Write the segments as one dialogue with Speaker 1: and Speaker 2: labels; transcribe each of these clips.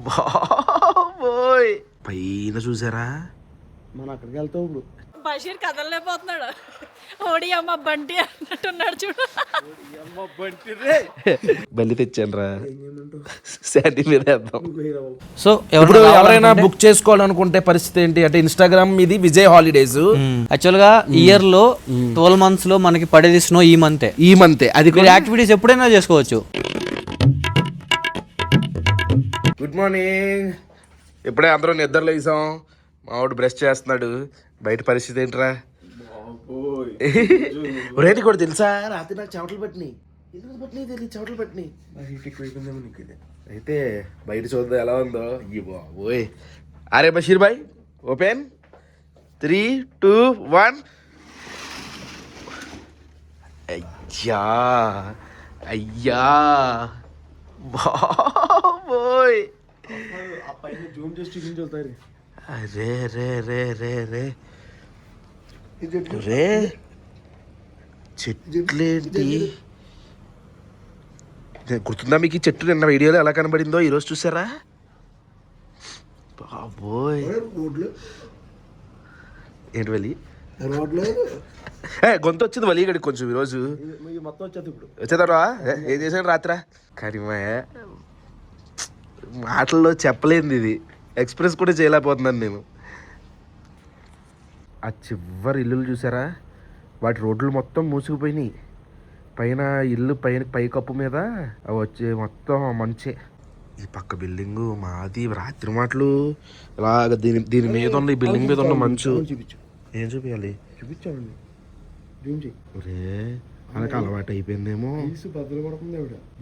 Speaker 1: బాబోయ్ పైన చూసారా?
Speaker 2: మనం అక్కడికి వెళ్తాం ఇప్పుడు.
Speaker 3: బషీర్ కదలలేకపోతున్నాడు. ఓడి అమ్మ బంటి అన్నట్టున్నాడు చూడు.
Speaker 1: బల్లి తెచ్చాను రా, శాండీ మీద వేద్దాం.
Speaker 2: సో ఎవరైనా బుక్ చేసుకోవాలనుకుంటే పరిస్థితి ఏంటి అంటే ఇన్స్టాగ్రామ్ ఇది విజయ్ హాలిడేస్.
Speaker 4: యాక్చువల్ గా ఇయర్ లో 12 months లో మనకి పడేది స్నో ఈ మంతే. అది యాక్టివిటీస్ ఎప్పుడైనా చేసుకోవచ్చు.
Speaker 1: Good morning. ఇప్పుడే అందరూ నిద్రలో వేసాం. మావాడు బ్రష్ చేస్తున్నాడు. బయట పరిస్థితి ఏంట్రా? రేటి కూడా తెలుసా? రాత్రి నాకు చెమటలు పట్టినాయి. ఎందుకు పట్టినాయి తెలియదు, చెమటలు పట్టినాయి. అయితే బయట చూద్దాం ఎలా ఉందో. అయ్యి బాబోయ్. అరే బషీర్ భాయ్, ఓపెన్ 3, 2, 1. అయ్యా అయ్యా బాబోయ్. అరే రే రే రే రే రే చెట్లేంటి? గుర్తుందా మీకు ఈ చెట్టు? నిన్న వీడియోలో ఎలా కనబడిందో ఈరోజు చూసారా? బాబోయ్. ఏంటి వలి? గొంతు వచ్చింది వలి గడి కొంచెం ఈరోజు. వచ్చేదారా? ఏం చేశాను రాత్రా? కానీ మాటల్లో చెప్పలేంది ఇది. ఎక్స్ప్రెస్ కూడా చేయలేకపోతున్నాను నేను. ఆ చివరి ఇల్లులు చూసారా? వాటి రోడ్లు మొత్తం మూసుకుపోయినాయి. పైన ఇల్లు పై కప్పు మీద అవి వచ్చే మొత్తం మంచే. ఈ పక్క బిల్డింగు మాది. రాత్రి మాటలు ఇలాగ దీని మీద ఉన్న ఈ బిల్డింగ్ మీద ఉన్న మంచు. ఏం చూపించాలి? చూపించామండి. ఒరే మనకు అలవాటు అయిపోయిందేమో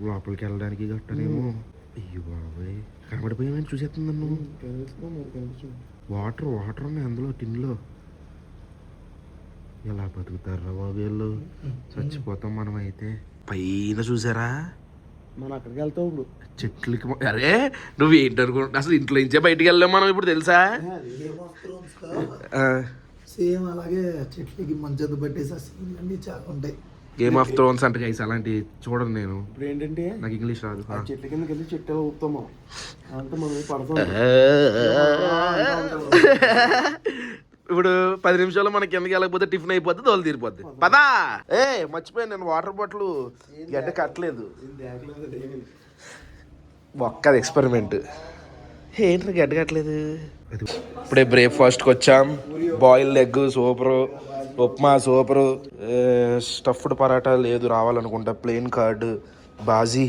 Speaker 1: లోపలికి వెళ్ళడానికి గట్టనేమో. అయ్యో బాబాయ్, కనబడిపోయామని చూసేస్తుంది నన్ను. వాటర్ ఉన్నాయి అందులో టిన్లో. ఎలా బతుకుతారా బాబు వీళ్ళు? చచ్చిపోతాం మనం అయితే. పైన చూసారా?
Speaker 2: మనం అక్కడికి వెళ్తాం ఇప్పుడు.
Speaker 1: చెట్లకి అరే నువ్వు ఏంటనుకుంటా? అసలు ఇంట్లో నుంచే బయటికి వెళ్ళాం మనం ఇప్పుడు తెలుసా?
Speaker 5: సేమ్ అలాగే చెట్లకి మంచి పట్టేసి అన్నీ చాలా ఉంటాయి.
Speaker 1: గేమ్ ఆఫ్ థ్రోన్స్ అంటే గైస్ అలాంటివి చూడను నేను.
Speaker 2: ఇప్పుడు ఏంటంటే
Speaker 1: నాకు ఇంగ్లీష్ రాదు.
Speaker 2: చెట్ల కిందకి వెళ్ళి చెట్టు ఊపుతాం మనం. అంతా మనం పడతాం.
Speaker 1: ఇప్పుడు 10 నిమిషాల్లో మనకి కిందకి వెళ్ళకపోతే టిఫిన్ అయిపోద్ది, దోలు తీరిపోద్ది. పదా మర్చిపోయాను నేను వాటర్ బాటిల్ గడ్డ కట్టలేదు. ఒక్కది ఎక్స్పెరిమెంట్. ఏంటి గడ్డ కట్టలేదు? ఇప్పుడే బ్రేక్ఫాస్ట్కి వచ్చాం. Boiled egg super, upma super, stuffed paratha లేదు రావాలనుకుంటా, ప్లెయిన్ కర్డ్, బాజీ,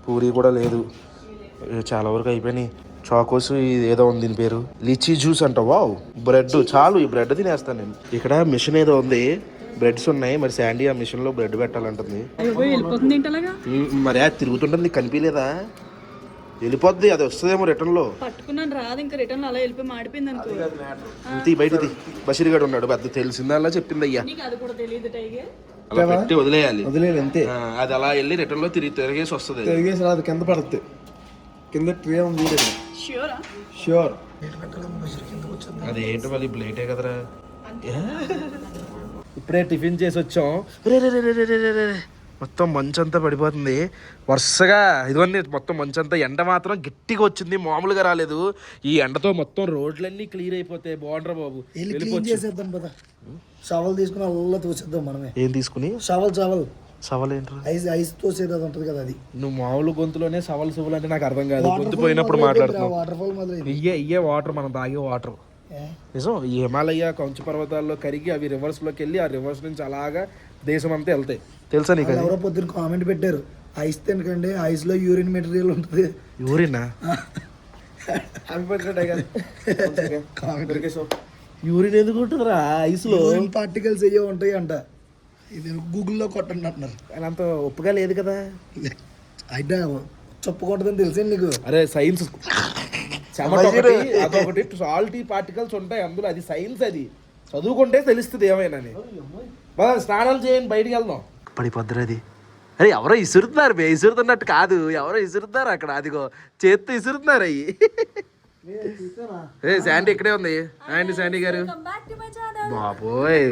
Speaker 1: పూరి కూడా లేదు. చాలా వరకు అయిపోయినాయి. చాకోస్ ఏదో ఉంది దీని పేరు, లిచీ జ్యూస్ అంట. వావ్, బ్రెడ్ చాలు, ఈ బ్రెడ్ తినేస్తాను నేను. ఇక్కడ మిషన్ ఏదో ఉంది, బ్రెడ్స్ ఉన్నాయి. మరి శాండీ ఆ మిషన్ లో బ్రెడ్ పెట్టాలంటుంది. మరి అది తిరుగుతుంటుంది, కనిపించలేదా? వెళ్ళిపోద్ది, అది వస్తుందేమో రిటర్న్ లో.
Speaker 3: పట్టుకున్నాను రాదు ఇంకా రిటర్న్ అలా వెళ్ళిపోయి మాడిపోయింది అనుకో.
Speaker 1: బయటది బషీర్ గారు ఉన్నాడు, పెద్ద తెలిసిందా చెప్పింది అయ్యా.
Speaker 3: అది కూడా తెలియదు టైగర్.
Speaker 1: అలా పెట్టి వదిలేయాలి
Speaker 2: అంతే.
Speaker 1: అది అలా వెళ్ళి రిటర్న్ లో తిరిగేసి వస్తుంది.
Speaker 2: తిరిగేసి రాదు, కింద పడుతుంది. కింద ట్రే ఉంది. ష్యూర్.
Speaker 1: అది ఏంటో మళ్ళీ ప్లేటే కదరా.
Speaker 2: ఇప్పుడే టిఫిన్ చేసి వచ్చాం.
Speaker 1: మొత్తం మంచంతా పడిపోతుంది వరుసగా. ఇదిగోండి మొత్తం మంచంతా. ఎండ మాత్రం గట్టిగా వచ్చింది, మామూలుగా రాలేదు. ఈ ఎండతో మొత్తం రోడ్లన్నీ క్లియర్ అయిపోతాయి. బాగుండ్రా బాబు.
Speaker 5: షవల్ తీసుకుని అల్లా తోసేద్దాం మనమే.
Speaker 1: ఏం తీసుకుని? సవల్ ఏంట్రా?
Speaker 5: ఐస్ తోసేది అది ఉంటది కదా, అది.
Speaker 1: నువ్వు మామూలు గొంతులోనే సవల్ అంటే నాకు అర్థం కాదు. గొంతు పోయినప్పుడు మాట్లాడుతున్నావు.
Speaker 5: వాటర్ ఫాల్ మొదలైంది.
Speaker 1: ఇయ్యే వాటర్, మనం తాగే వాటర్. నిజం. ఈ హిమాలయ కంచు పర్వతాల్లో కరిగి అవి రివర్స్ లోకి వెళ్ళి ఆ రివర్స్ నుంచి అలాగా దేశం అంతా వెళ్తాయి. తెలుసా నీకు?
Speaker 5: ఎవరో పొద్దున్న కామెంట్ పెట్టారు, ఐస్ తినకండి, ఐస్ లో యూరిన్ మెటీరియల్ ఉంటుంది.
Speaker 1: యూరినా? యూరిన్ ఎందుకు ఉంటుందిరా ఐస్ లో?
Speaker 5: పార్టికల్స్ అయ్యే ఉంటాయి అంట. ఇది గూగుల్లో కొట్టండి అంటున్నారు.
Speaker 1: అంత ఒప్పుగా లేదు కదా.
Speaker 5: అయితే చెప్పుకుంటుందని తెలిసే నీకు?
Speaker 1: అరే సైన్స్, అదొకటి సాల్టీ పార్టికల్స్ ఉంటాయి అందులో. అది సైన్స్, అది చదువుకుంటే తెలుస్తుంది ఏమైనా. స్నానాలు చేయండి, బయటికి వెళ్దాం. పడిపోద్దరు అది. అరే ఎవరో ఇసురుతున్నారు, ఇసురుతున్నట్టు కాదు, ఎవరో ఇసురుతున్నారు అక్కడ. అదిగో చేత్తో ఇసురుతున్నారు అయ్యి. శాండీ ఇక్కడే ఉంది. శాండీ గారు బాబోయ్,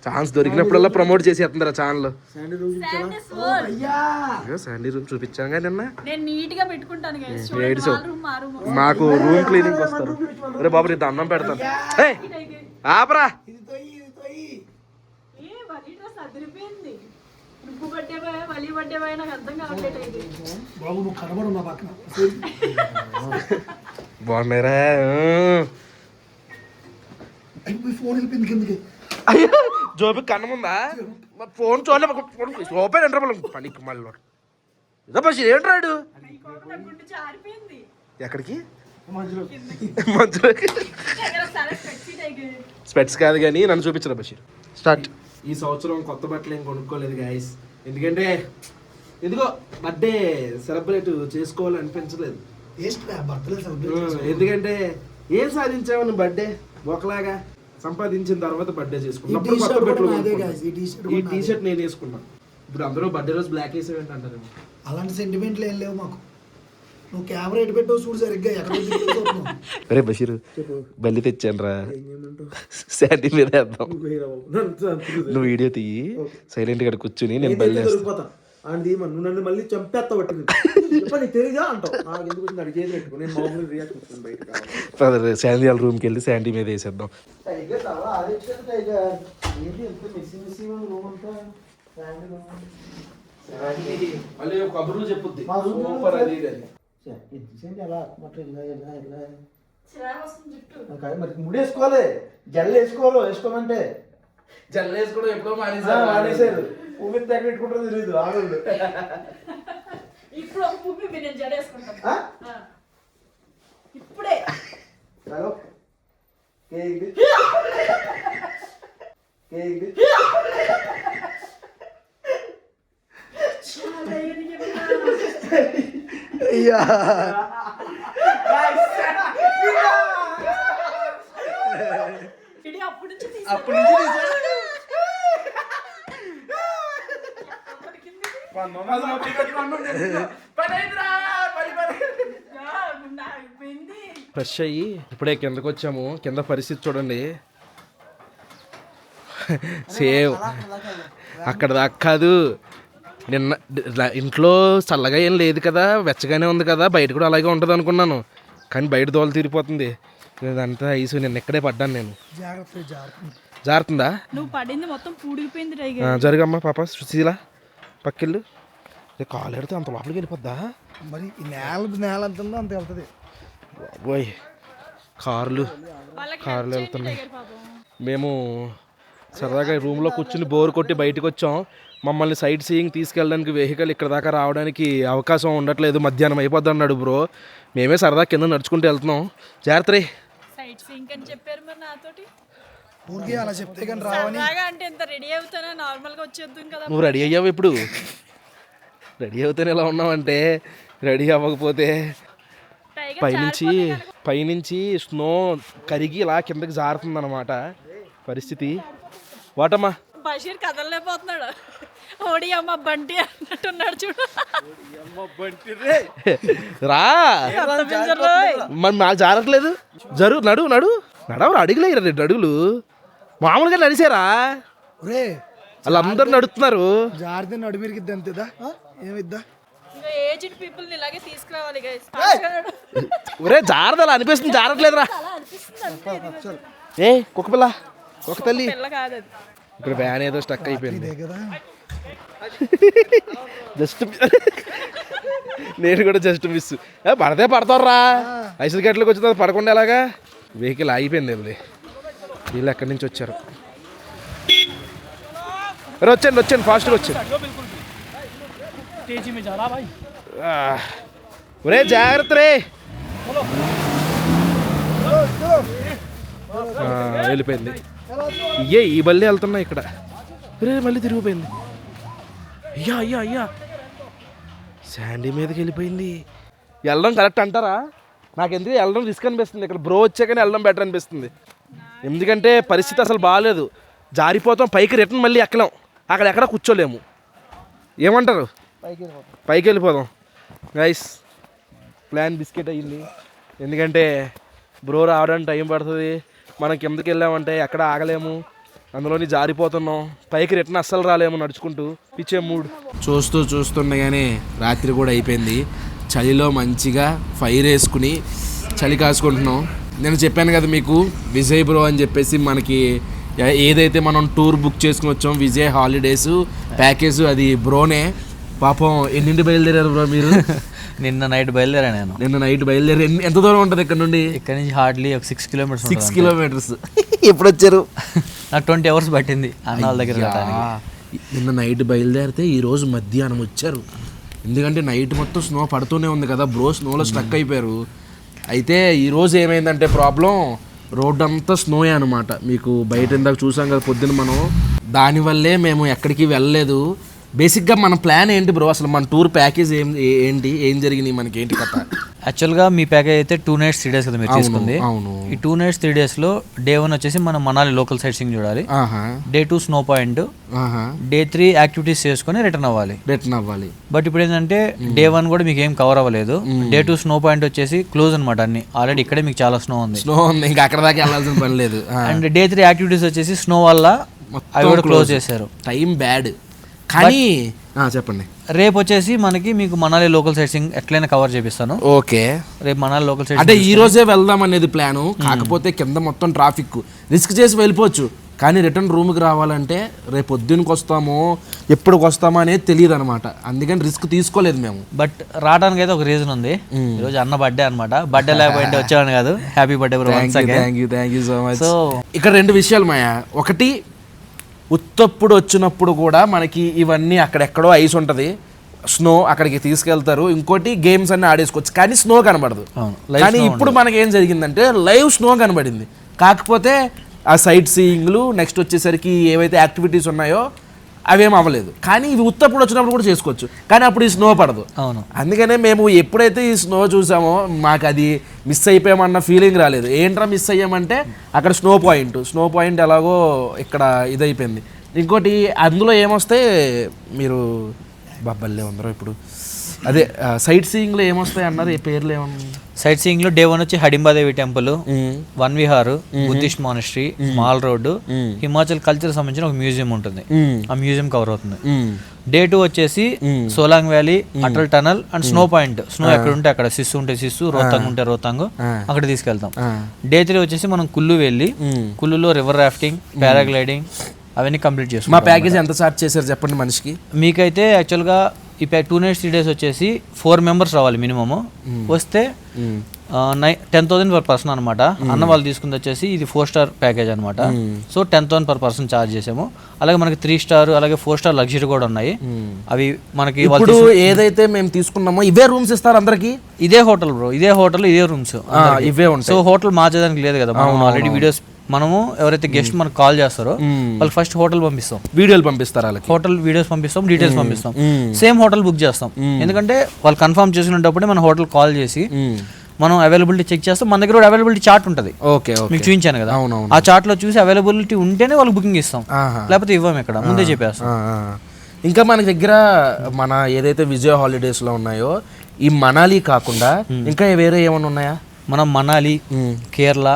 Speaker 1: ఛాన్స్ దొరికినప్పుడల్లా ప్రమోట్ చేసేస్తుందిరా channel.
Speaker 5: Sandy room
Speaker 3: Sadness world.
Speaker 5: అయ్యా
Speaker 1: శాండీ రూమ్ చూపించాను కానీ నిన్న.
Speaker 3: నేను నీట్ గా పెట్టుకుంటాను guys.
Speaker 1: ఏడ్చు.
Speaker 3: చూడండి మా room.
Speaker 1: మాకు రూమ్ క్లీనింగ్ వస్తారు. అరే బాబు నీ దండం పెడతాను. ఏయ్, ఆపరా.
Speaker 5: ఇది తొయ్యి
Speaker 3: ఏ వలి డ్రెస్ అదిరిపోయింది. నువ్వు బర్త్డే వలి బర్త్డే నాకు అర్థం కావట్లేదు ఇది.
Speaker 5: బాబు నువ్వు కనబడు నా పక్కన.
Speaker 1: బాగున్నాయిరా.
Speaker 5: అయిపోయి ఫోన్ వెళ్ళిపోయింది కిందకి.
Speaker 1: అయ్యో జోబి కన్నముందా? ఫోన్ చూడలే. ఫోన్ ఓపెన్ అంటారు పనికి మళ్ళీ ఇదో బస్ ఏంట్రాడు.
Speaker 3: నా గుండె జారిపోయింది.
Speaker 1: ఎక్కడికి?
Speaker 5: మధ్యలో
Speaker 1: మంచులోకి.
Speaker 3: దగ్గర సరే పెట్టి టైగర్.
Speaker 1: స్పెట్స్ కాదు కానీ నన్ను చూపించరా బషీర్. స్టార్ట్. ఈ సంవత్సరం కొత్త బట్టలు ఏం కొనుక్కోలేదు గాయస్. ఎందుకంటే ఎందుకో బర్త్డే సెలబ్రేట్ చేసుకోవాలని అనిపించలేదు.
Speaker 5: టేస్ట్ బర్త్డే సెలబ్రేట్
Speaker 1: ఎందుకంటే ఏం సాధించావు నువ్వు బర్త్డే ఒకలాగా సంపాదించిన తర్వాత బర్త్డే
Speaker 5: ఈ
Speaker 1: చేసుకున్నప్పుడు
Speaker 5: టీ-షర్ట్
Speaker 1: కొత్త బట్టలు
Speaker 5: కూడా నాదే
Speaker 1: కొనుక్కున్నా.
Speaker 5: guys, ఈ టీ-షర్ట్
Speaker 1: ఈ
Speaker 5: కూడా
Speaker 1: టీ షర్ట్ నేను వేసుకున్నా. ఇప్పుడు అందరూ బర్త్డే రోజు బ్లాక్ వేసేవేంటి అంటారు.
Speaker 5: అలాంటి సెంటిమెంట్లు ఏం లేవు మాకు. నువ్వు కెమెరా ఎటు పెట్టావు చూడు సరిగ్గా ఎక్కడ.
Speaker 1: అరే బషీర్ బల్లి తెచ్చాను రా. శాండీ మీద వేద్దాం. నువ్వు వీడియో తీయి సైలెంట్ గా కూర్చుని నేను బల్లి వేస్తాను.
Speaker 6: అండి నువ్వు నన్ను మళ్ళీ చంపేస్తా పట్టింది చెప్పని తెలియదా అంటావు. నాకు ఎందుకు వచ్చింది అడిగేది పెట్టుకో. నేను మామూలు రియాక్ట్ వస్తుంది బయట.
Speaker 1: శాండీ వాళ్ళ రూమ్కి వెళ్ళి శాండీ మీద వేసేద్దాం. కబుర్లు చెప్పుద్ది.
Speaker 3: చిరాకు వస్తుంది జుట్టు.
Speaker 6: మరి ముడి వేసుకోవాలి. జల్లు వేసుకోవాలి. వేసుకోమంటే
Speaker 1: జల్లు వేసుకోవడం ఎప్పుడో
Speaker 6: మానేశారు. ఊపిరి తగ్గ పెట్టుకుంటారో తెలియదు ఆగదు.
Speaker 3: ఇప్పుడు ఒక పువ్వు నేను జడేసుకుంటాను. ఇప్పుడే
Speaker 6: హలో కేక్ కేక్
Speaker 5: అయ్యా
Speaker 3: ఇది అప్పుడు నుంచి
Speaker 6: అప్పటి నుంచి
Speaker 1: ఫ్రెష్ అయ్యి ఇప్పుడే కిందకు వచ్చాము. కింద పరిస్థితి చూడండి. సేవ్ అక్కడ దాకా కాదు. నిన్న ఇంట్లో చల్లగా ఏం లేదు కదా, వెచ్చగానే ఉంది కదా, బయట కూడా అలాగే ఉంటుంది అనుకున్నాను. కానీ బయట దోలు తీరిపోతుంది. ఇదంతా ఐసు. నిన్న ఇక్కడే పడ్డాను నేను. జారుతుందా?
Speaker 3: నువ్వు పడింది మొత్తం పూడిపోయింది.
Speaker 1: జరగమ్మా పాప సుశీల పక్కిళ్ళు. కాలు ఎడితే అంత లోపలికి వెళ్ళిపోద్దా?
Speaker 5: మరి ఈ నేల ఎంత ఉందో అంత వెళ్తుంది.
Speaker 1: బాబోయ్ కార్లు వెళ్తున్నాయి. మేము సరదాగా రూమ్లో కూర్చుని బోర్ కొట్టి బయటకు వచ్చాం. మమ్మల్ని సైట్ సీయింగ్ తీసుకెళ్ళడానికి వెహికల్ ఇక్కడ దాకా రావడానికి అవకాశం ఉండట్లేదు. మధ్యాహ్నం అయిపోద్ది అన్నాడు బ్రో. మేమే సరదా కింద నడుచుకుంటూ వెళ్తున్నాం. జాగ్రత్త.
Speaker 3: సైట్ సీయింగ్ అని చెప్పారు మరి నాతోటి.
Speaker 5: ఊరికే అలా చెప్తే కానీ రావని.
Speaker 3: సరదాగా అంటే ఎంత రెడీ అవుతానో నార్మల్ గా వచ్చేద్దాం కదా.
Speaker 1: నువ్వు రెడీ అయ్యావు ఇప్పుడు? రెడీ అవుతానే ఎలా ఉన్నావంటే రెడీ అవ్వకపోతే పైనుంచి స్నో కరిగి ఇలా కిందకి జారుతుంది అన్నమాట పరిస్థితి. వాటమ్మా
Speaker 3: బషీర్ కదలలేకపోతున్నాడు. ఓడి అమ్మ బంటి అన్నట్టున్నాడు చూడు.
Speaker 1: రా మరి నాకు జారట్లేదు. నడవరు అడుగులే 2 అడుగులు మామూలుగా నడిచారా?
Speaker 5: ఒరే
Speaker 1: వాళ్ళందరూ నడుస్తున్నారు.
Speaker 5: జారితే నడుమిరికిద్ది అంతేదా? ఏమిద్దా?
Speaker 3: ఇంకా ఏజ్డ్ పీపుల్ ని ఇలాగే తీసుకురావాలి గైస్.
Speaker 1: ఒరే జారద అలా అనిపిస్తుంది. జారట్లేదురా. ఏ కుక్కపిల్ల ఒక తల్లి
Speaker 3: పిల్ల కాదు అది.
Speaker 1: ఇక్కడ వ్యాన్ ఏదో స్టక్ అయిపోయింది.
Speaker 5: కదా
Speaker 1: జస్ట్ నేను కూడా జస్ట్ మిస్. పడితే పడతారా? ఐసు గట్లకి వచ్చిన పడకుండా ఎలాగా? వెహికల్ ఆగిపోయింది. వీళ్ళు ఎక్కడి నుంచి వచ్చారు? వచ్చాను ఫాస్ట్గా వచ్చాను. ఒరే జాగ్రత్త రే. వెళ్ళిపోయింది. ఈ బల్లి వెళ్తున్నా ఇక్కడ. మళ్ళీ తిరిగిపోయింది. అయ్యా శాండీ మీదకి వెళ్ళిపోయింది. వెళ్ళడం కరెక్ట్ అంటారా? నాకు ఎందుకు వెళ్ళడం రిస్క్ అనిపిస్తుంది. ఇక్కడ బ్రో వచ్చాకనే వెళ్ళడం బెటర్ అనిపిస్తుంది. ఎందుకంటే పరిస్థితి అసలు బాగాలేదు. జారిపోతాం, పైకి రిటర్న్ మళ్ళీ ఎక్కలేం, అక్కడ ఎక్కడ కూర్చోలేము. ఏమంటారు? పైకి వెళ్ళిపోదాం గైస్. ప్లాన్ బిస్కెట్ అయ్యింది. ఎందుకంటే బ్రో రావడానికి టైం పడుతుంది. మనం కిందకి వెళ్ళామంటే ఎక్కడ ఆగలేము.
Speaker 2: అందులోని జారిపోతున్నాం. పైకి రిటర్న్ అస్సలు రాలేము నడుచుకుంటూ, పిచ్చే మూడ్. చూస్తుండగానే రాత్రి కూడా అయిపోయింది. చలిలో మంచిగా ఫైర్ వేసుకుని చలి కాసుకుంటున్నాం. నేను చెప్పాను కదా మీకు విజయ్ బ్రో అని చెప్పేసి మనకి ఏదైతే మనం టూర్ బుక్ చేసుకుని వచ్చాం విజయ్ హాలిడేస్ ప్యాకేజ్, అది బ్రోనే. పాపం ఎన్నింటి బయలుదేరారు బ్రో మీరు?
Speaker 4: నిన్న నైట్ బయలుదేరా నేను.
Speaker 2: నిన్న నైట్ బయలుదేరి ఎంత దూరం ఉంటుంది ఇక్కడ నుండి?
Speaker 4: ఇక్కడ నుంచి హార్డ్లీ ఒక 6 కిలోమీటర్స్.
Speaker 2: 6 కిలోమీటర్స్. ఎప్పుడు వచ్చారు?
Speaker 4: నాకు 20 hours పట్టింది అన్న వాళ్ళ దగ్గర రావడానికి.
Speaker 2: నిన్న నైట్ బయలుదేరితే ఈరోజు మధ్యాహ్నం వచ్చారు. ఎందుకంటే నైట్ మొత్తం స్నో పడుతూనే ఉంది కదా బ్రో, స్నోలో స్టక్ అయిపోయారు. అయితే ఈరోజు ఏమైందంటే ప్రాబ్లం, రోడ్ అంతా స్నోయే అనమాట. మీకు బయట ఇందాక చూసాం కదా పొద్దున్న మనం, దానివల్లే మేము ఎక్కడికి వెళ్ళలేదు. బేసిక్గా మన ప్లాన్ ఏంటి బ్రో అసలు? మన టూర్ ప్యాకేజ్ ఏం జరిగింది మనకి, ఏంటి కథ?
Speaker 4: యాక్చువల్గా మీ ప్యాకేజ్ అయితే 2 nights 3 days కదా మీరు తీసుకుంది.
Speaker 2: అవును.
Speaker 4: ఈ 2 nights 3 days లో డే 1 వచ్చేసి మనం మనాలి లోకల్ సైట్ సీయింగ్ చూడాలి. Day 2 snow point, day 3 activities చేసుకుని రిటర్న్ అవ్వాలి. బట్ ఇప్పుడు ఏంటంటే డే 1 కూడా మీకు ఏం కవర్ అవ్వలేదు. డే 2 స్నో పాయింట్ వచ్చేసి క్లోజ్ అనమాట అన్ని. ఆల్రెడీ ఇక్కడే మీకు చాలా స్నో ఉంది,
Speaker 2: ఇంకా అక్కడ దాకా వెళ్ళాల్సిన పని లేదు.
Speaker 4: అండ్ డే 3 యాక్టివిటీస్ వచ్చేసి స్నో వల్ల అవి కూడా క్లోజ్ చేశారు.
Speaker 2: Time bad. కానీ చెప్పండి.
Speaker 4: రేపు వచ్చేసి మీకు మనాలి లోకల్ సైట్ సీయింగ్ ఎట్లయినా కవర్ చేపిస్తాను.
Speaker 2: ఓకే,
Speaker 4: రేపు మనాలి లోకల్ సైట్
Speaker 2: అంటే ఈ రోజే వెళ్దాం అనేది ప్లాను. కాకపోతే కింద మొత్తం ట్రాఫిక్, రిస్క్ చేసి వెళ్ళిపోవచ్చు. కానీ రిటర్న్ రూమ్కి రావాలంటే రేపు పొద్దున్నకి వస్తామో ఎప్పటికి వస్తామో అనేది తెలియదు అనమాట. అందుకని రిస్క్ తీసుకోలేదు మేము.
Speaker 4: బట్ రావడానికి అయితే ఒక రీజన్ ఉంది. ఈరోజు అన్న బర్త్డే అనమాట. బర్త్డే లేకపోతే వచ్చేవాడిని కాదు. Happy birthday bro.
Speaker 2: Thank you so much. So ఇక్కడ 2 విషయాలు మాయా. ఒకటి, ఉత్తప్పుడు వచ్చినప్పుడు కూడా మనకి ఇవన్నీ అక్కడెక్కడో ఐస్ ఉంటుంది, స్నో అక్కడికి తీసుకెళ్తారు. ఇంకోటి గేమ్స్ అన్నీ ఆడేసుకోవచ్చు కానీ స్నో కనబడదు. కానీ ఇప్పుడు మనకి ఏం జరిగిందంటే లైవ్ స్నో కనబడింది. కాకపోతే ఆ సైట్ సీయింగ్లు నెక్స్ట్ వచ్చేసరికి ఏవైతే యాక్టివిటీస్ ఉన్నాయో అవేం అవ్వలేదు. కానీ ఇవి ఉత్తప్పుడు వచ్చినప్పుడు కూడా చేసుకోవచ్చు, కానీ అప్పుడు ఈ స్నో పడదు. అందుకనే మేము ఎప్పుడైతే ఈ స్నో చూసామో మాకు అది మిస్ అయిపోయామన్న ఫీలింగ్ రాలేదు. ఏంట్రా మిస్ అయ్యామంటే అక్కడ స్నో పాయింట్ ఎలాగో ఇక్కడ ఇదైపోయింది. ఇంకోటి అందులో ఏమొస్తే మీరు బబ్బల్లే ఉందరో ఇప్పుడు అదే సైట్ సీయింగ్లో ఏమొస్తాయి అన్నారు, ఏ పేర్లు ఏమన్నా?
Speaker 4: సైట్ సీయింగ్ లో డే 1 వచ్చి Hadimbadevi temple, Van Vihar, Buddhist monastery, mall road, Himachal culture సంబంధించిన ఒక మ్యూజియం ఉంటుంది. ఆ మ్యూజియం కవర్ అవుతుంది. డే 2 వచ్చేసి Solang valley, Atal tunnel and snow point. Snow ఎక్కడ ఉంటే అక్కడ, సిస్సు ఉంటే సిస్సు, రోహతాంగ్ ఉంటే రోహతాంగ్, అక్కడ తీసుకెళ్తాం. డే 3 వచ్చేసి మనం కుల్లు వెళ్ళి కుల్లులో రివర్ రాఫ్టింగ్, పారాగ్లైడింగ్ అవన్నీ కంప్లీట్ చేస్తాం.
Speaker 2: మా ప్యాకేజ్ ఎంత చార్జ్ చేశారు చెప్పండి మనిషికి?
Speaker 4: మీకైతే యాక్చువల్గా ఈ 2 nights 3 days వచ్చేసి 4 members రావాలి మినిమమ్. వస్తే 10,000 per person అనమాట. అన్న వాళ్ళు తీసుకుంది వచ్చేసి ఇది 4 star ప్యాకేజ్ అనమాట. సో 10,000 per person ఛార్జ్ చేసాము. అలాగే మనకి 3 star అలాగే 4 star లగ్జరీ కూడా ఉన్నాయి. అవి మనకి
Speaker 2: ఇప్పుడు ఏదైతే మేము తీసుకున్నామో ఇవే రూమ్స్ ఇస్తారు అందరికి?
Speaker 4: ఇదే హోటల్ బ్రో, ఇదే హోటల్ ఇదే రూమ్స్
Speaker 2: ఇవే ఉంటాయి.
Speaker 4: సో హోటల్ మార్చేదానికి లేదు కదా. మనం ఆల్రెడీ వీడియోస్, మనము ఎవరైతే గెస్ట్ మనకు కాల్ చేస్తారో వాళ్ళు ఫస్ట్ హోటల్ పంపిస్తాం,
Speaker 2: వీడియోలు పంపిస్తారు, వాళ్ళకి
Speaker 4: హోటల్ వీడియోస్ పంపిస్తాం, డీటెయిల్స్ పంపిస్తాం. సేమ్ హోటల్ బుక్ చేస్తాం. ఎందుకంటే వాళ్ళు కన్ఫర్మ్ చేసుకునేటప్పుడే మన హోటల్ కాల్ చేసి మనం అవైలబిలిటీ చెక్ చేస్తాం. మన దగ్గర అవైలబిలిటీ చార్ట్ ఉంటుంది, మీకు చూపించాను కదా. ఆ చార్ట్ లో చూసి అవైలబిలిటీ ఉంటేనే వాళ్ళకి బుకింగ్ ఇస్తాం, లేకపోతే ఇవ్వం. ఇక్కడ ముందే చెప్పేస్తాం.
Speaker 2: ఇంకా మన దగ్గర మన ఏదైతే విజయ్ హాలిడేస్ లో ఉన్నాయో ఈ మనాలి కాకుండా ఇంకా వేరే ఏమైనా ఉన్నాయా?
Speaker 4: మనం మనాలి, కేరళ,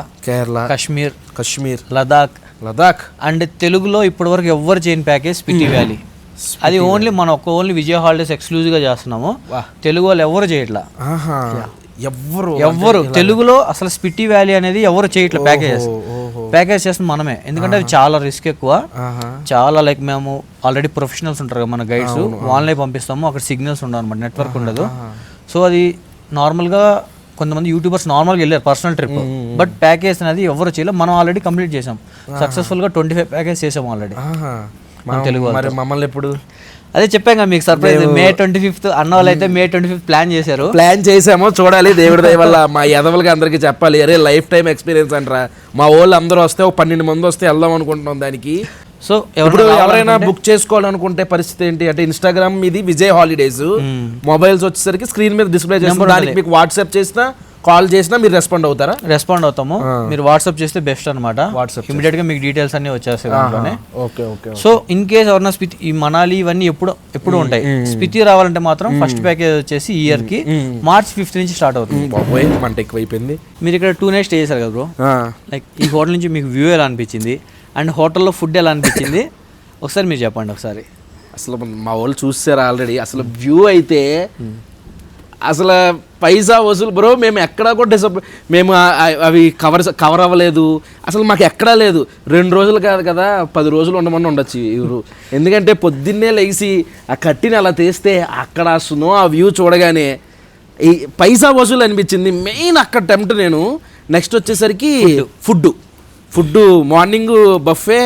Speaker 4: కాశ్మీర్, లదాఖ్ అండ్ తెలుగులో ఇప్పటి వరకు ఎవ్వరు చేయని ప్యాకేజ్ స్పిటి వ్యాలీ. అది ఓన్లీ మనం ఓన్లీ విజయ్ హాలిడేస్ ఎక్స్క్లూజివ్ గా చేస్తున్నాము. తెలుగు వాళ్ళు ఎవరు చేయట్లా, ఎవ్వరు తెలుగులో అసలు స్పిటి వ్యాలీ అనేది ఎవరు చేయట్లేదు. ప్యాకేజ్ చేస్తుంది మనమే. ఎందుకంటే అది చాలా రిస్క్ ఎక్కువ. చాలా లైక్ మేము ఆల్రెడీ ప్రొఫెషనల్స్ ఉంటారు కదా మన గైడ్స్, వాళ్ళనే పంపిస్తాము. అక్కడ సిగ్నల్స్ ఉండవు అనమాట, నెట్వర్క్ ఉండదు. సో అది నార్మల్గా కొంతమంది యూట్యూబర్స్ నార్మల్గా వెళ్ళారు పర్సనల్ ట్రిప్. బట్ ప్యాకేజ్ అనేది ఎవరు చేయలేదు. మనం ఆల్రెడీ కంప్లీట్ చేసాం సక్సెస్ఫుల్గా. 25 ప్యాకేజ్ చేసాం ఆల్రెడీ తెలుగు.
Speaker 2: మమ్మల్ని ఎప్పుడు
Speaker 4: అదే చెప్పాం కదా మీకు సర్ప్రైజ్. May 25th అన్న వాళ్ళు అయితే May 25th ప్లాన్
Speaker 2: చేసామో చూడాలి. దేవుడి దయ వల్ల మా యదవులకి అందరికి చెప్పాలి, అరే లైఫ్ టైం ఎక్స్పీరియన్స్ అంటారా. మా వాళ్ళు అందరూ వస్తే ఒక 12 మంది వస్తే వెళ్దాం అనుకుంటున్నాం దానికి.
Speaker 4: సో
Speaker 2: ఎవరైనా బుక్ చేసుకోవాలనుకుంటే పరిస్థితి ఏంటి అంటే ఇన్స్టాగ్రామ్ ఇది విజయ్ హాలిడేస్, మొబైల్స్ వచ్చేసరికి స్క్రీన్ మీద డిస్ప్లే చేస్తాం. దానికి మీకు వాట్సాప్ చేసినా కాల్ చేసినా మీరు రెస్పాండ్ అవుతారా?
Speaker 4: రెస్పాండ్ అవుతాము. మీరు వాట్సాప్ చేస్తే బెస్ట్ అనమాట. ఇమీడియట్ గా మీకు డీటెయిల్స్ అన్ని వచ్చేస్తాయి దాంట్లోనే. సో ఇన్ కేస్ ఎవరైనా స్పితి, ఈ మనాలి ఇవన్నీ ఎప్పుడు ఉంటాయి. స్పితి రావాలంటే మాత్రం ఫస్ట్ ప్యాకేజ్ వచ్చేసి ఇయర్ కి March 5th నుంచి స్టార్ట్ అవుతుంది.
Speaker 2: మంట ఎక్కువైపోయింది.
Speaker 4: మీరు ఇక్కడ 2 nights స్టే చేశారు కదా బ్రో. లైక్ ఈ హోటల్ నుంచి మీకు వ్యూ ఎలా అనిపించింది? అండ్ హోటల్లో ఫుడ్ ఎలా అనిపించింది ఒకసారి మీరు చెప్పండి ఒకసారి.
Speaker 2: అసలు మా వాళ్ళు చూసారు ఆల్రెడీ. అసలు వ్యూ అయితే అసలు పైసా వసూలు బ్రో. మేము ఎక్కడా కూడా మేము అవి కవర్ అవ్వలేదు అసలు. మాకు ఎక్కడా లేదు. 2 రోజులు కాదు కదా 10 రోజులు ఉండమని ఉండొచ్చు ఇವರು. ఎందుకంటే పొద్దున్నే లేచి ఆ కట్టిని అలా తీస్తే అక్కడ స్నో ఆ వ్యూ చూడగానే ఈ పైసా వసూలు అనిపించింది. మెయిన్ అక్కడ టెంప్ట్ నేను. నెక్స్ట్ వచ్చేసరికి food morning buffet,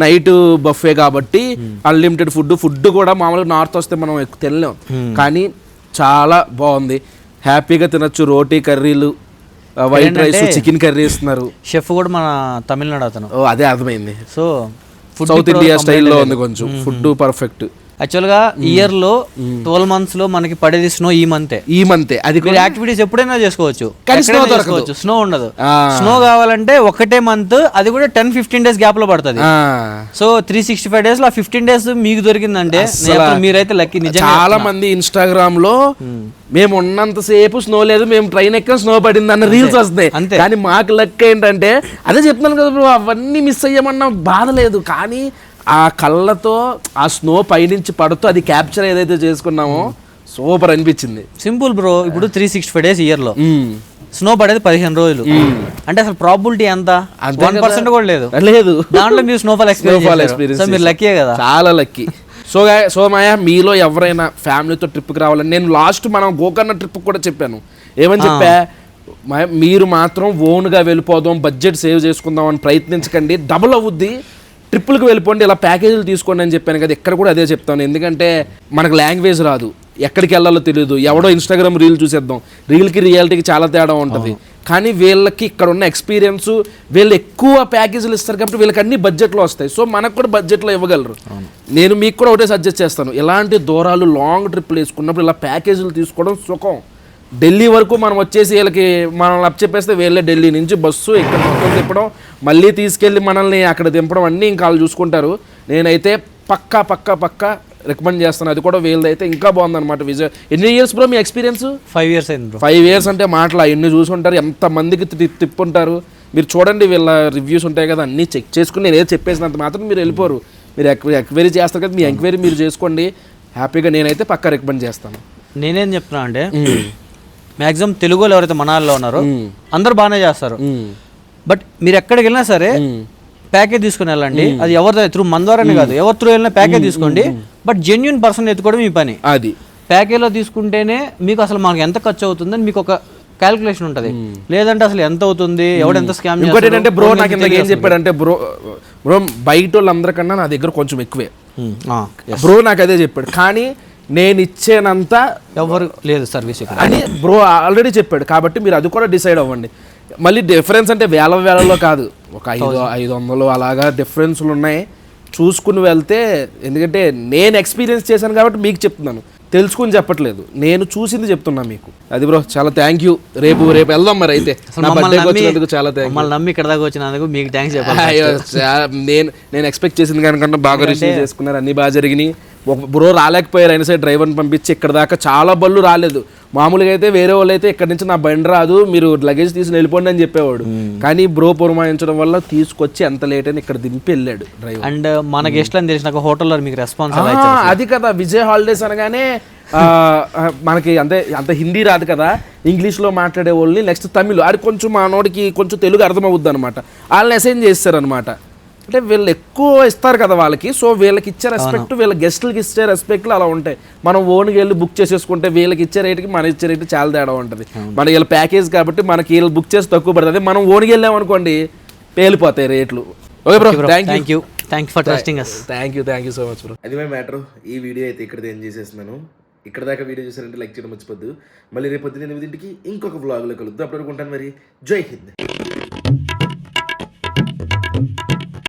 Speaker 2: night buffet కాబట్టి అన్లిమిటెడ్ ఫుడ్ కూడా మామూలుగా నార్త్ వస్తే మనం ఎక్కువ తినలేం. కానీ చాలా బాగుంది. హ్యాపీగా తినొచ్చు. రోటీ కర్రీలు, వైట్ రైస్, చికెన్ కర్రీ ఇస్తున్నారు.
Speaker 4: షెఫ్ కూడా మన తమిళనాడు అతను.
Speaker 2: ఓ అదే అర్థమైంది.
Speaker 4: సో
Speaker 2: సౌత్ ఇండియా స్టైల్లో ఉంది కొంచెం. Food perfect.
Speaker 4: యాక్చువల్గా ఇయర్ లో 12 months లో మనకి పడేది స్నో ఈ మంతే. అది
Speaker 2: కూడా
Speaker 4: యాక్టివిటీస్ ఎప్పుడైనా చేసుకోవచ్చు,
Speaker 2: కానీ స్నో
Speaker 4: చేసుకోవచ్చు. స్నో ఉండదు. స్నో కావాలంటే ఒకటే మంత్, అది కూడా 10-15 days గ్యాప్ లో పడుతుంది. సో 365 days లో 15 days మీకు దొరికిందంటే మీరైతే లక్కీ. నిజంగా
Speaker 2: చాలా మంది ఇన్స్టాగ్రామ్ లో మేము ఉన్నంతసేపు స్నో లేదు, మేము ట్రైన్ ఎక్కడ స్నో పడింది అన్న రీల్స్ వస్తాయి. కానీ మాకు లక్ ఏంటంటే అదే చెప్తున్నాను కదా బ్రో, అవన్నీ మిస్ అయ్యామన్న బాధ లేదు. కానీ ఆ కళ్ళతో ఆ స్నో పైనుంచి పడుతూ అది క్యాప్చర్ ఏదైతే చేసుకున్నామో సూపర్ అనిపించింది.
Speaker 4: Simple bro. ఇప్పుడు 365 days ఇయర్ లో స్నో పడేది 15 రోజులు. అంటే అసలు ప్రాబిలిటీ ఎంత? 1% కూడా లేదు. దాంట్లో మీరు స్నోఫాల్ ఎక్స్పీరియన్స్ మీరు లక్కీ కదా,
Speaker 2: చాలా లక్కీ. సో మాయా, మీలో ఎవరైనా ఫ్యామిలీతో ట్రిప్కి రావాలని, నేను లాస్ట్ మనం గోకర్ణ ట్రిప్ కూడా చెప్పాను. ఏమని చెప్పా, మీరు మాత్రం ఓన్గా వెళ్ళిపోదాం, బడ్జెట్ సేవ్ చేసుకుందాం అని ప్రయత్నించకండి, డబుల్ అవుద్ది. ట్రిప్పులకు వెళ్ళిపోండి, ఇలా ప్యాకేజీలు తీసుకోండి అని చెప్పాను కదా. ఇక్కడ కూడా అదే చెప్తాను. ఎందుకంటే మనకు లాంగ్వేజ్ రాదు, ఎక్కడికి వెళ్ళాలో తెలియదు. ఎవడో ఇన్స్టాగ్రామ్ రీల్ చూసేద్దాం, రీల్కి రియాలిటీకి చాలా తేడా ఉంటుంది. కానీ వీళ్ళకి ఇక్కడ ఉన్న ఎక్స్పీరియన్స్, వీళ్ళు ఎక్కువ ప్యాకేజీలు ఇస్తారు కాబట్టి వీళ్ళకి అన్ని బడ్జెట్లో వస్తాయి. సో మనకు కూడా బడ్జెట్లో ఇవ్వగలరు. నేను మీకు కూడా ఒకటే సజెస్ట్ చేస్తాను, ఇలాంటి దూరాలు లాంగ్ ట్రిప్లు వేసుకున్నప్పుడు ఇలా ప్యాకేజీలు తీసుకోవడం సుఖం. ఢిల్లీ వరకు మనం వచ్చేసి వీళ్ళకి మనం అప్ చెప్పేస్తే వీళ్ళే ఢిల్లీ నుంచి బస్సు ఇక్కడ మొత్తం తిప్పడం, మళ్ళీ తీసుకెళ్ళి మనల్ని అక్కడ దింపడం అన్నీ ఇంకా వాళ్ళు చూసుకుంటారు. నేనైతే పక్కా రికమెండ్ చేస్తాను. అది కూడా వీళ్ళదైతే ఇంకా బాగుందన్నమాట. విజయ్, ఎన్ని ఇయర్స్ బ్రో మీ ఎక్స్పీరియన్స్?
Speaker 4: 5 years అయింది బ్రో.
Speaker 2: 5 years అంటే మాటలు ఎన్ని చూసుంటారు, ఎంతమందికి తిప్పుంటారు. మీరు చూడండి, వీళ్ళ రివ్యూస్ ఉంటాయి కదా, అన్నీ చెక్ చేసుకుని నేను ఏదో చెప్పేసినంత మాత్రం మీరు వెళ్ళిపోరు. మీరు ఎంక్వైరీ చేస్తారు కదా, మీ ఎంక్వైరీ మీరు చేసుకోండి హ్యాపీగా. నేనైతే పక్కా రికమెండ్ చేస్తాను.
Speaker 4: నేనేం చెప్తున్నా అంటే, మ్యాక్సిమం తెలుగు వాళ్ళు ఎవరైతే మనాల్లో ఉన్నారో అందరూ బాగానే చేస్తారు. బట్ మీరు ఎక్కడికి వెళ్ళినా సరే ప్యాకేజ్ తీసుకుని వెళ్ళండి. అది ఎవరి త్రూ మన ద్వారానే కాదు, ఎవరి త్రూ వెళ్ళినా ప్యాకేజ్ తీసుకోండి. బట్ జెన్యున్ పర్సన్ ఎత్తుకోవడం మీ పని.
Speaker 2: అది
Speaker 4: ప్యాకేజ్లో తీసుకుంటేనే మీకు అసలు మనకు ఎంత ఖర్చు అవుతుందని మీకు ఒక క్యాలిక్యులేషన్ ఉంటుంది. లేదంటే అసలు ఎంత అవుతుంది, ఎవడు ఎంత స్కామ్.
Speaker 2: ఇంకోటి ఏంటంటే బ్రో, నాకు ఇంత ఏం చెప్పాడంటే బ్రో బయట వాళ్ళందరికన్నా నా దగ్గర కొంచెం ఎక్కువే బ్రో, నాకు అదే చెప్పాడు. కానీ నేను ఇచ్చేనంత
Speaker 4: ఎవరు లేదు సర్వీస్
Speaker 2: అని బ్రో ఆల్రెడీ చెప్పాడు. కాబట్టి మీరు అది కూడా డిసైడ్ అవ్వండి. మళ్ళీ డిఫరెన్స్ అంటే వేలలో కాదు, ఒక 500 అలాగా డిఫరెన్స్లు ఉన్నాయి. చూసుకుని వెళ్తే, ఎందుకంటే నేను ఎక్స్పీరియన్స్ చేశాను కాబట్టి మీకు చెప్తున్నాను, తెలుసుకుని చెప్పట్లేదు, నేను చూసింది చెప్తున్నా మీకు. అది బ్రో, చాలా థ్యాంక్ యూ. రేపు వెళ్దాం మరి. అయితే నా బర్త్డేకి వచ్చినందుకు చాలా థ్యాంక్ యూ.
Speaker 4: మమ్మల్ని నమ్మి ఇక్కడ దాకా వచ్చినందుకు మీకు థ్యాంక్స్ చెప్పాలి.
Speaker 2: నేను ఎక్స్పెక్ట్ చేసిన కనుకంటే బాగా రిసీవ్ చేసుకున్నారు, అన్ని బాగా జరిగినాయి. ఒక బ్రో రాలేకపోయారు, అయినా సరే డ్రైవర్ని పంపించి ఇక్కడ దాకా చాలా బళ్ళు రాలేదు. మామూలుగా అయితే వేరే వాళ్ళు అయితే ఇక్కడ నుంచి నా బండి రాదు, మీరు లగేజ్ తీసుకుని వెళ్ళిపోండి అని చెప్పేవాడు. కానీ బ్రో పురమాయించడం వల్ల తీసుకొచ్చి ఎంత లేట్ అని ఇక్కడ దింపి వెళ్ళాడు డ్రైవర్.
Speaker 4: అండ్ మన గెస్ట్ అని తెలిసిన హోటల్లో మీకు రెస్పాన్స్
Speaker 2: అది కదా. విజయ్ హాలిడేస్ అనగానే మనకి అంత హిందీ రాదు కదా, ఇంగ్లీష్లో మాట్లాడే వాళ్ళని, నెక్స్ట్ తమిళ్, అది కొంచెం మా నోటికి కొంచెం తెలుగు అర్థమవుద్ది అనమాట. వాళ్ళని అసైన్ చేస్తారనమాట. అంటే వీళ్ళు ఎక్కువ ఇస్తారు కదా వాళ్ళకి, సో వీళ్ళకి ఇచ్చే రెస్పెక్ట్, వీళ్ళ గెస్ట్లకి ఇచ్చే రెస్పెక్ట్లు అలా ఉంటాయి. మనం ఓన్గా వెళ్ళి బుక్ చేసేసుకుంటే వీళ్ళకి ఇచ్చే రేటుకి మన ఇచ్చే రేటు చాలా తేడా ఉంటుంది. మన వీళ్ళ ప్యాకేజ్ కాబట్టి మనకి వీళ్ళు బుక్ చేసి తక్కువ పడుతుంది. మనం ఓన్గా వెళ్ళామనుకోండి పేలిపోతాయి రేట్లు. Okay bro, thank you
Speaker 4: for trusting us.
Speaker 2: Thank you so much bro. అది మై మ్యాటర్. ఈ వీడియో అయితే ఇక్కడ ఏం చేసేస్తున్నాను. ఇక్కడ దాకా వీడియో చూసారంటే లైక్ చేయడం మర్చిపోద్దు. మళ్ళీ రేపు పొద్దున్న 8 ఇంకొక వ్లాగ్లో కలుద్దాం. అప్పుడు అనుకుంటాను మరి. జై హింద్.